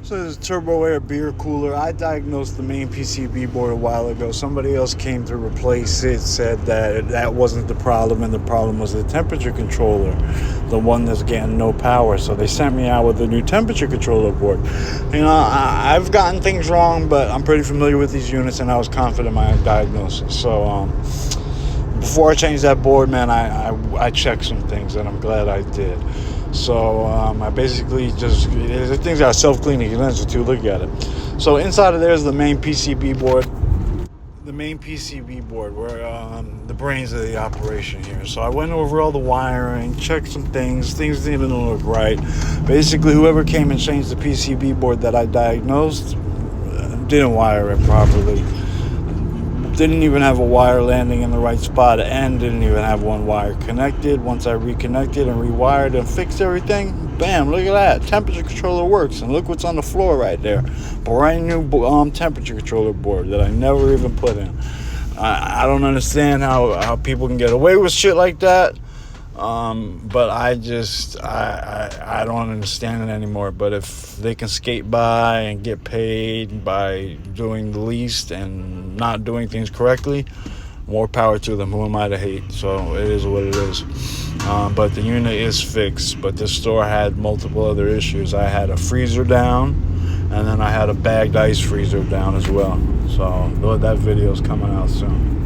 So this is Turbo Air beer cooler. I diagnosed the main PCB board a while ago. Somebody else came to replace it, said that that wasn't the problem, and the problem was the temperature controller, the one that's getting no power. So they sent me out with a new temperature controller board. You know, I've gotten things wrong, but I'm pretty familiar with these units, and I was confident in my diagnosis. So before I changed that board, man, I checked some things, and I'm glad I did. So I basically just, the things are self-cleaning. You lens to look at it. So inside of there is the main PCB board. The main PCB board, where the brains of the operation here. So I went over all the wiring, checked some things. Things didn't even look right. Basically, whoever came and changed the PCB board that I diagnosed didn't wire it properly. Didn't even have a wire landing in the right spot, and didn't even have one wire connected. Once I reconnected and rewired and fixed everything, bam, look at that. Temperature controller works, and look what's on the floor right there. Brand new temperature controller board that I never even put in. I don't understand how people can get away with shit like that. But I don't understand it anymore. But if they can skate by and get paid by doing the least and not doing things correctly, more power to them. Who am I to hate? So it is what it is. But the unit is fixed. But this store had multiple other issues. I had a freezer down, and then I had a bagged ice freezer down as well. So that video is coming out soon.